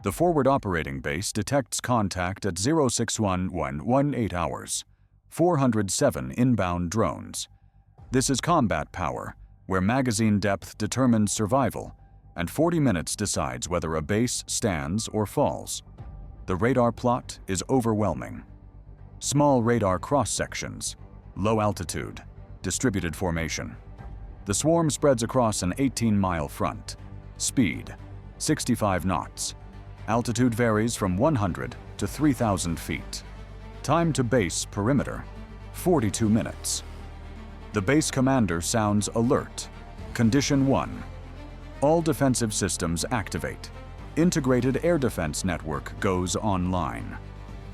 The forward operating base detects contact at 061118 hours. 407 inbound drones. This is combat power, where magazine depth determines survival, and 40 minutes decides whether a base stands or falls. The radar plot is overwhelming. Small radar cross-sections, low altitude, distributed formation. The swarm spreads across an 18-mile front. Speed, 65 knots. Altitude varies from 100 to 3,000 feet. Time to base perimeter, 42 minutes. The base commander sounds alert. Condition 1. All defensive systems activate. Integrated air defense network goes online.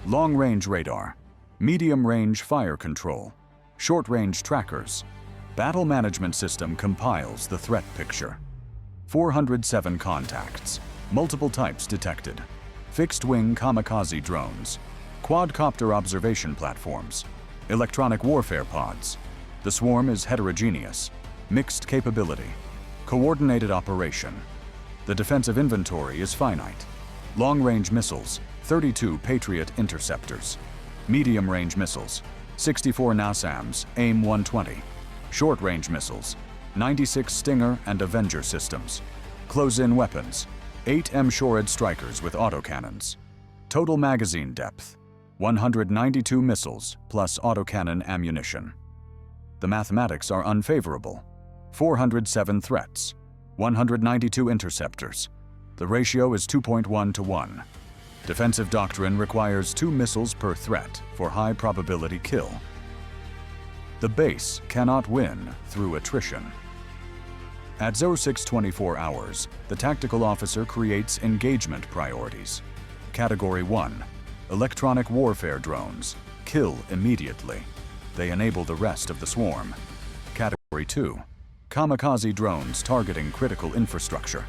Long-range radar, medium-range fire control, short-range trackers. Battle management system compiles the threat picture. 407 contacts, multiple types detected. Fixed-wing kamikaze drones, quadcopter observation platforms, electronic warfare pods. The swarm is heterogeneous, mixed capability, coordinated operation. The defensive inventory is finite. Long-range missiles, 32 Patriot interceptors. Medium-range missiles, 64 NASAMS AIM-120. Short-range missiles, 96 Stinger and Avenger systems. Close-in weapons, 8 M-Shored strikers with autocannons. Total magazine depth, 192 missiles plus autocannon ammunition. The mathematics are unfavorable. 407 threats, 192 interceptors. The ratio is 2.1 to 1. Defensive doctrine requires 2 missiles per threat for high probability kill. The base cannot win through attrition. At 0624 hours, the tactical officer creates engagement priorities. Category 1, electronic warfare drones. Kill immediately. They enable the rest of the swarm. Category 2, kamikaze drones targeting critical infrastructure.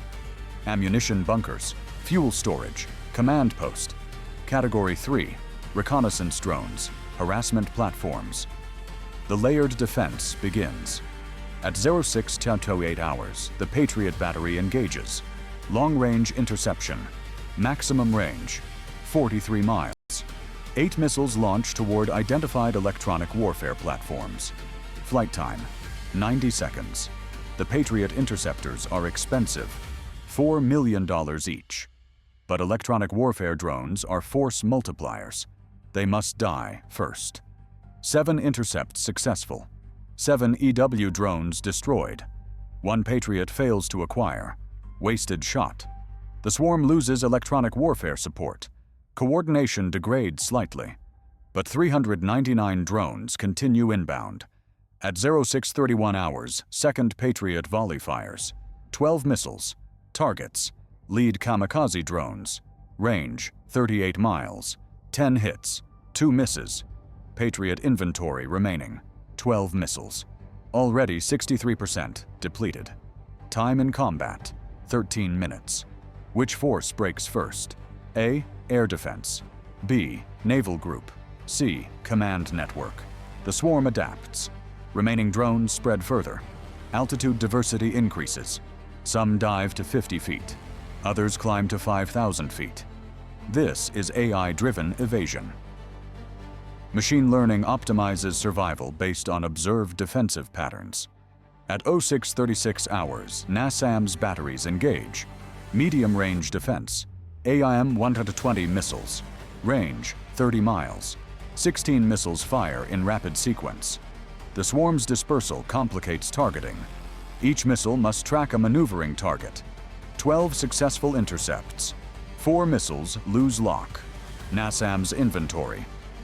Ammunition bunkers, fuel storage, command post. Category 3, reconnaissance drones, harassment platforms. The layered defense begins. At 0628 hours, the Patriot battery engages. Long-range interception, maximum range, 43 miles. 8 missiles launch toward identified electronic warfare platforms. Flight time, 90 seconds. The Patriot interceptors are expensive, $4 million each. But electronic warfare drones are force multipliers. They must die first. 7 intercepts successful. 7 EW drones destroyed. 1 Patriot fails to acquire. Wasted shot. The swarm loses electronic warfare support. Coordination degrades slightly. But 399 drones continue inbound. At 0631 hours, 2nd Patriot volley fires. 12 missiles. Targets. Lead kamikaze drones. Range, 38 miles. 10 hits. 2 misses. Patriot inventory remaining. 12 missiles. Already 63% depleted. Time in combat, 13 minutes. Which force breaks first? A. Air defense. B. Naval group. C. Command network. The swarm adapts. Remaining drones spread further. Altitude diversity increases. Some dive to 50 feet. Others climb to 5,000 feet. This is AI-driven evasion. Machine learning optimizes survival based on observed defensive patterns. At 0636 hours, NASAMS batteries engage. Medium-range defense. AIM-120 missiles. Range, 30 miles. 16 missiles fire in rapid sequence. The swarm's dispersal complicates targeting. Each missile must track a maneuvering target. 12 successful intercepts. 4 missiles lose lock. NASAMS inventory.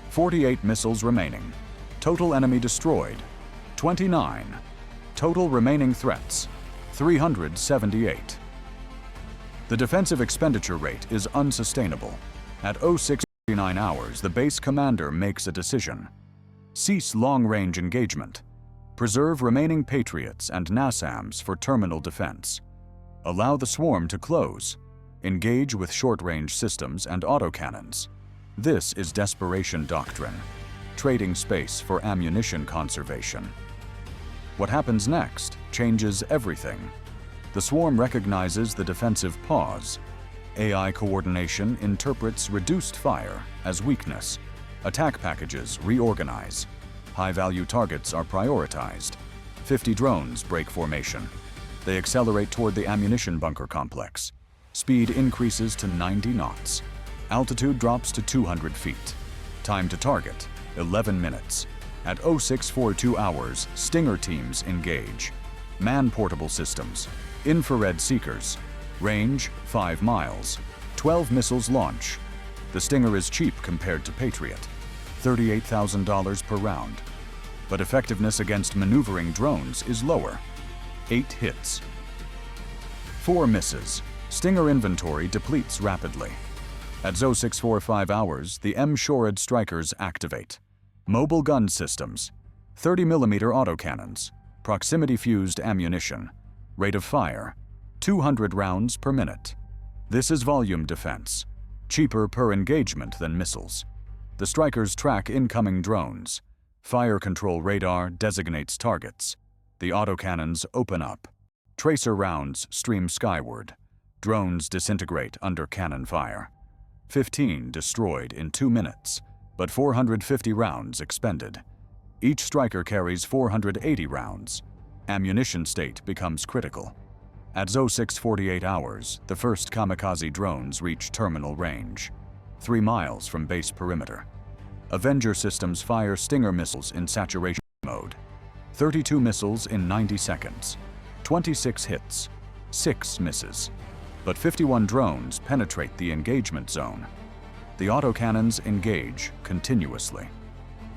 48 missiles remaining. Total enemy destroyed, 29. Total remaining threats, 378. The defensive expenditure rate is unsustainable. At 0639 hours, the base commander makes a decision. Cease long-range engagement. Preserve remaining Patriots and NASAMS for terminal defense. Allow the swarm to close. Engage with short-range systems and autocannons. This is desperation doctrine, trading space for ammunition conservation. What happens next changes everything. The swarm recognizes the defensive pause. AI coordination interprets reduced fire as weakness. Attack packages reorganize. High-value targets are prioritized. 50 drones break formation. They accelerate toward the ammunition bunker complex. Speed increases to 90 knots. Altitude drops to 200 feet. Time to target, 11 minutes. At 0642 hours, Stinger teams engage. Man-portable systems, infrared seekers. Range, 5 miles. 12 missiles launch. The Stinger is cheap compared to Patriot, $38,000 per round. But effectiveness against maneuvering drones is lower. 8 hits. 4 misses. Stinger inventory depletes rapidly. At 0645 hours, the M-Shored strikers activate. Mobile gun systems, 30mm autocannons, proximity-fused ammunition, rate of fire, 200 rounds per minute. This is volume defense, cheaper per engagement than missiles. The strikers track incoming drones. Fire control radar designates targets. The autocannons open up. Tracer rounds stream skyward. Drones disintegrate under cannon fire. 15 destroyed in 2 minutes, but 450 rounds expended. Each striker carries 480 rounds. Ammunition state becomes critical. At 0648 hours, the first kamikaze drones reach terminal range, 3 miles from base perimeter. Avenger systems fire Stinger missiles in saturation mode. 32 missiles in 90 seconds. 26 hits, 6 misses. But 51 drones penetrate the engagement zone. The autocannons engage continuously.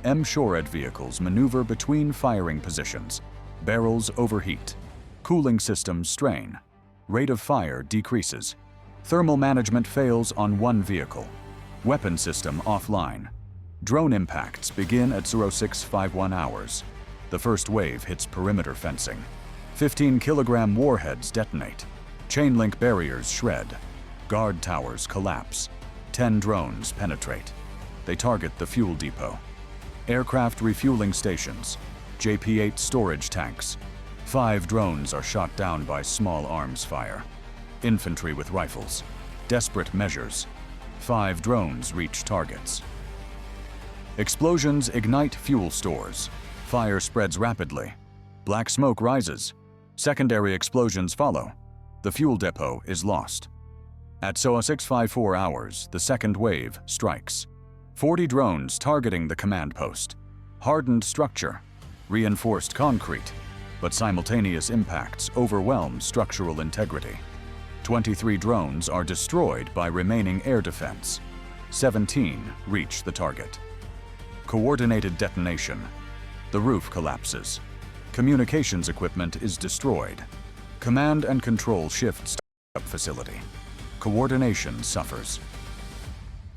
M-Shored vehicles maneuver between firing positions. Barrels overheat. Cooling systems strain. Rate of fire decreases. Thermal management fails on one vehicle. Weapon system offline. Drone impacts begin at 0651 hours. The first wave hits perimeter fencing. 15-kilogram warheads detonate. Chain link barriers shred. Guard towers collapse. 10 drones penetrate. They target the fuel depot. Aircraft refueling stations. JP-8 storage tanks. 5 drones are shot down by small arms fire. Infantry with rifles. Desperate measures. 5 drones reach targets. Explosions ignite fuel stores. Fire spreads rapidly. Black smoke rises. Secondary explosions follow. The fuel depot is lost. At 0654 hours, the second wave strikes. 40 drones targeting the command post. Hardened structure, reinforced concrete, but simultaneous impacts overwhelm structural integrity. 23 drones are destroyed by remaining air defense. 17 reach the target. Coordinated detonation. The roof collapses. Communications equipment is destroyed. Command and control shifts to facility. Coordination suffers.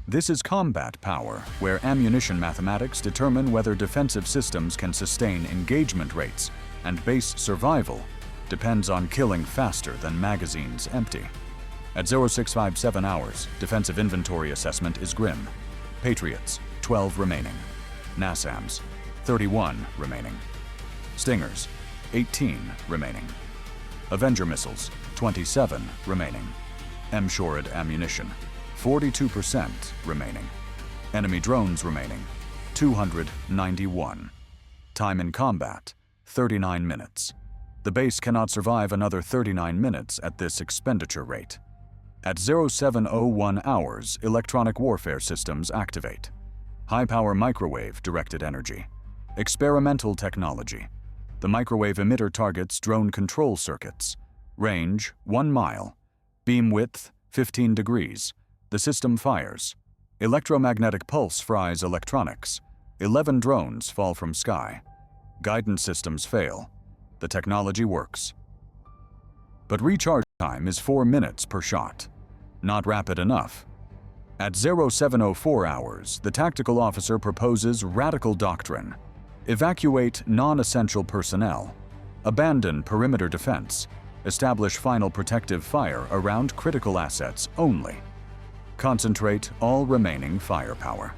This is combat power, where ammunition mathematics determine whether defensive systems can sustain engagement rates, and base survival depends on killing faster than magazines empty. At 0657 hours, defensive inventory assessment is grim. Patriots, 12 remaining. NASAMS, 31 remaining. Stingers, 18 remaining. Avenger missiles, 27 remaining. M-Shored ammunition, 42% remaining. Enemy drones remaining, 291. Time in combat, 39 minutes. The base cannot survive another 39 minutes at this expenditure rate. At 0701 hours, electronic warfare systems activate. High-power microwave directed energy. Experimental technology. The microwave emitter targets drone control circuits. Range, 1 mile. Beam width, 15 degrees. The system fires. Electromagnetic pulse fries electronics. 11 drones fall from sky. Guidance systems fail. The technology works. But recharge time is 4 minutes per shot. Not rapid enough. At 0704 hours, the tactical officer proposes radical doctrine. Evacuate non-essential personnel. Abandon perimeter defense. Establish final protective fire around critical assets only. Concentrate all remaining firepower.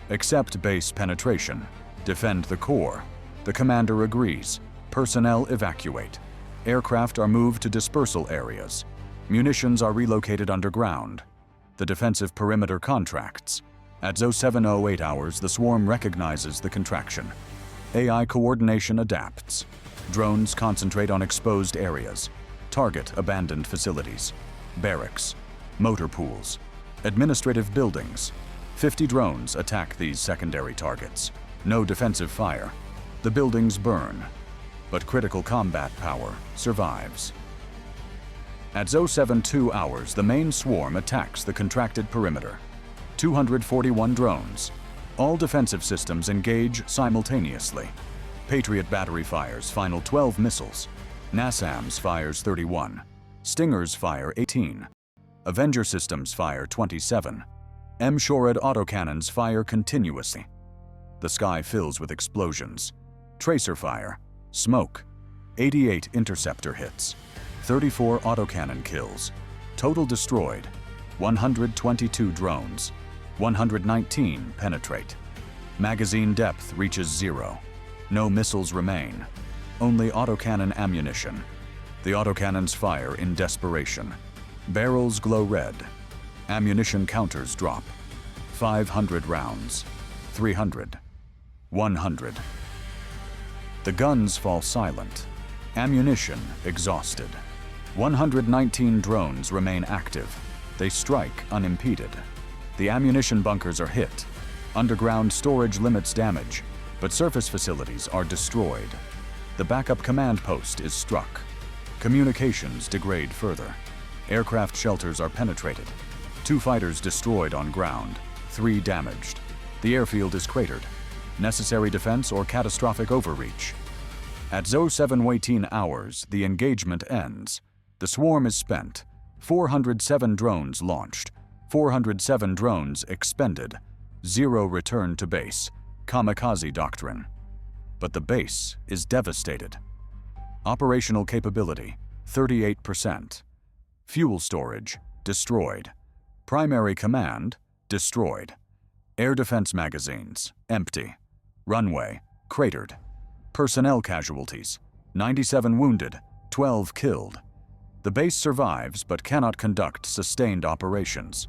Accept base penetration. Defend the core. The commander agrees. Personnel evacuate. Aircraft are moved to dispersal areas. Munitions are relocated underground. The defensive perimeter contracts. At 0708 hours, the swarm recognizes the contraction. AI coordination adapts. Drones concentrate on exposed areas. Target abandoned facilities. Barracks. Motor pools. Administrative buildings. 50 drones attack these secondary targets. No defensive fire. The buildings burn, but critical combat power survives. At 072 hours, the main swarm attacks the contracted perimeter. 241 drones. All defensive systems engage simultaneously. Patriot battery fires final 12 missiles. NASAMS fires 31. Stingers fire 18. Avenger systems fire 27. M-Shored autocannons fire continuously. The sky fills with explosions. Tracer fire. Smoke. 88 interceptor hits. 34 autocannon kills. Total destroyed. 122 drones. 119 penetrate. Magazine depth reaches 0. No missiles remain. Only autocannon ammunition. The autocannons fire in desperation. Barrels glow red. Ammunition counters drop. 500 rounds. 300. 100. The guns fall silent. Ammunition exhausted. 119 drones remain active. They strike unimpeded. The ammunition bunkers are hit. Underground storage limits damage, but surface facilities are destroyed. The backup command post is struck. Communications degrade further. Aircraft shelters are penetrated. 2 fighters destroyed on ground, 3 damaged. The airfield is cratered. Necessary defense or catastrophic overreach. At 0718 hours, the engagement ends. The swarm is spent. 407 drones launched. 407 drones expended. 0 return to base. Kamikaze doctrine. But the base is devastated. Operational capability, 38%. Fuel storage, destroyed. Primary command, destroyed. Air defense magazines, empty. Runway, cratered. Personnel casualties, 97 wounded, 12 killed. The base survives but cannot conduct sustained operations.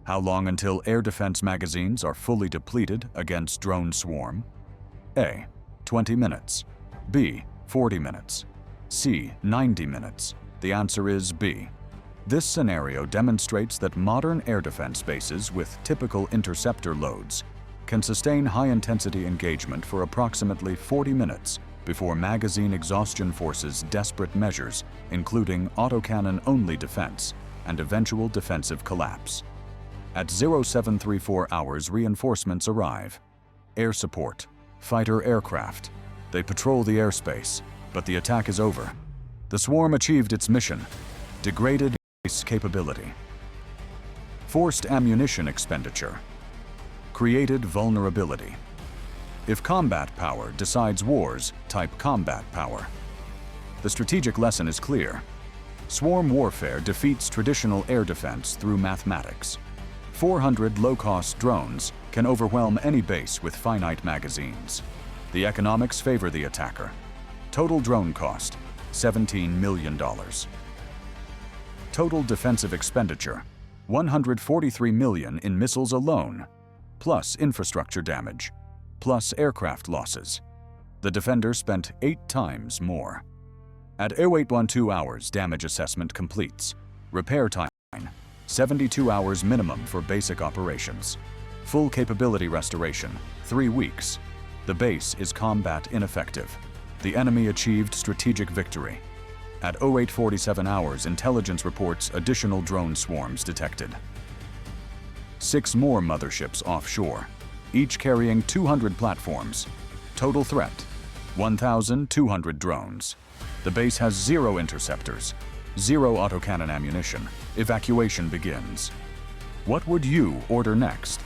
How long until air defense magazines are fully depleted against drone swarm? A. 20 minutes. B. 40 minutes. C. 90 minutes. The answer is B. This scenario demonstrates that modern air defense bases with typical interceptor loads can sustain high-intensity engagement for approximately 40 minutes before magazine exhaustion forces desperate measures, including autocannon-only defense and eventual defensive collapse. At 0734 hours, reinforcements arrive. Air support, fighter aircraft. They patrol the airspace, but the attack is over. The swarm achieved its mission. Degraded base capability. Forced ammunition expenditure. Created vulnerability. If combat power decides wars, type combat power. The strategic lesson is clear. Swarm warfare defeats traditional air defense through mathematics. 400 low-cost drones can overwhelm any base with finite magazines. The economics favor the attacker. Total drone cost, $17 million. Total defensive expenditure, $143 million in missiles alone, plus infrastructure damage, plus aircraft losses. The defender spent 8 times more. At 0812 hours, damage assessment completes. Repair time, 72 hours minimum for basic operations. Full capability restoration, 3 weeks. The base is combat ineffective. The enemy achieved strategic victory. At 0847 hours, intelligence reports additional drone swarms detected. 6 more motherships offshore, each carrying 200 platforms. Total threat, 1,200 drones. The base has 0 interceptors, 0 autocannon ammunition. Evacuation begins. What would you order next?